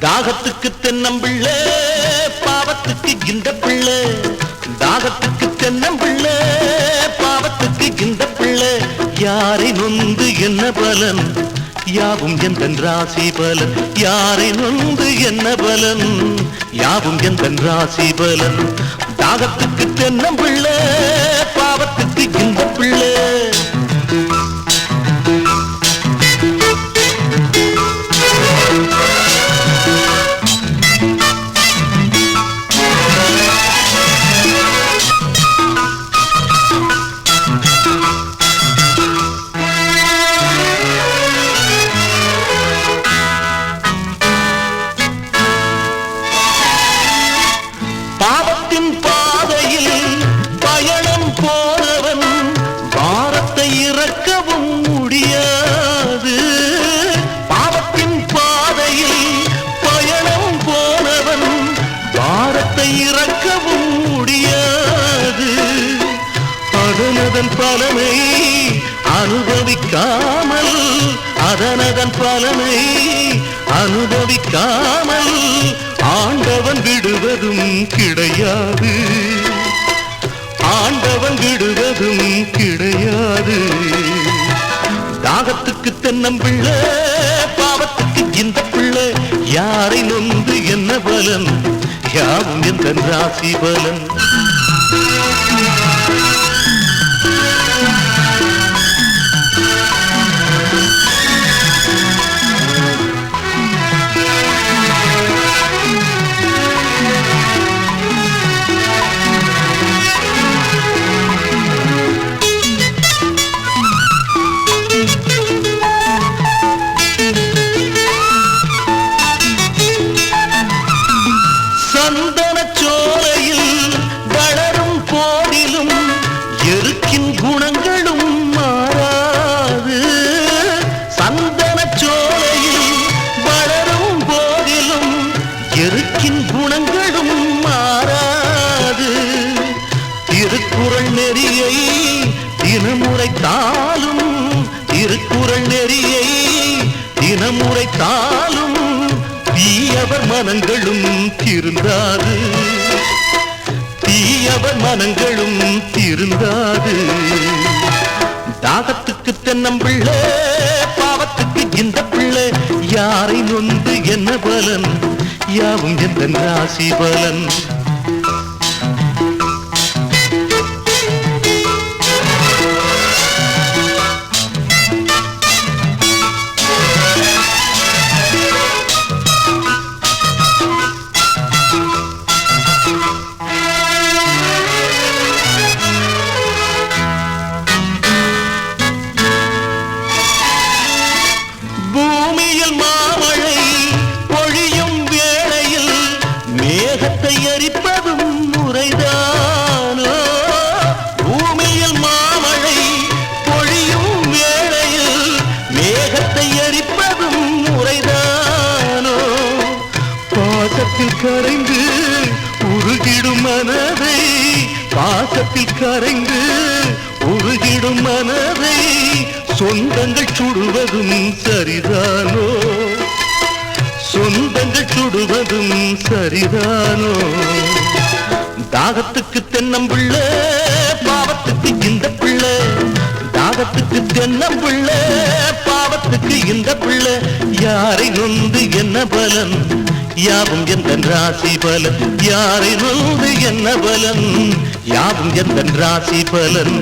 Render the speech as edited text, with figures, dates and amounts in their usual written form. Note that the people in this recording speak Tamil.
தாகத்துக்கு தென்னம்பிள்ளை பாவத்துக்கு இந்த பிள்ளை தாகத்துக்கு தென்னம்பிள்ளை பாவத்துக்கு இந்த பிள்ளை யாரை நொந்து என்ன பலன் யாவும் எந்தன் ராசி பலன் யாரை நொந்து என்ன பலன் யாவும் எந்தன் ராசி பலன் தாகத்துக்கு தென்னம்பிள்ளை பாவத்துக்கு இந்த பிள்ளை பாவத்தின் பாதையில் பயணம் போனவன் பாரத்தை இறக்கவும் முடியாது பாவத்தின் பாதையில் பயணம் போனவன் பாரத்தை இறக்கவும் முடியாது அதனதன் பலனை அனுபவிக்காமல் அதனதன் பலனை அனுபவிக்காமல் ஆண்டவன் விடுவதும் கிடையாது ஆண்டவன் விடுவதும் கிடையாது தாகத்துக்கு தென்னம்பிள்ளை பாவத்துக்கு இந்த பிள்ளை யாரை நொந்து என்ன பலன் யாவும் எந்தன் ராசி பலன் சந்தனச்சோலையில் வளரும் போதிலும் எருக்கின் குணங்களும் மாறாது சந்தனச்சோலையில் வளரும் போதிலும் எருக்கின் குணங்களும் மாறாது திருக்குறள் நெறியை தினமுறைத்தாலும் திருக்குறள் நெறியை தினமுறைத்தாலும் தீயவர் மனங்களும் திருந்தாது தீயவர் மனங்களும் திருந்தாது தாகத்துக்கு தென்னம்பிள்ளை பாவத்துக்கு இந்த பிள்ளை யாரை நொந்து என்ன பலன் யாவும் எந்தன் ராசி பலன் பூமியில் மாமழை பொழியும் வேளையில் மேகத்தை எரிப்பதும் முறைதானோ பூமியில் மாமழை பொழியும் வேளையில் மேகத்தை எரிப்பதும் முறைதானோ பாசத்தில் கரைந்து உருகிடும் மனதை பாசத்தில் கரைந்து உருகிடும் மனதை சொந்தங்கள் சுடுவதும் சரிதானோ சொந்தங்கள் சுடுவதும் சரிதானோ தாகத்துக்கு தென்னம்பிள்ளை பாவத்துக்கு இந்த பிள்ளை தாகத்துக்கு தென்னம்பிள்ளை பாவத்துக்கு இந்த பிள்ளை யாரை நொந்து என்ன பலன் யாவும் எந்தன் ராசி பலன் யாரை நொந்து என்ன பலன் யாவும் எந்தன் ராசி பலன்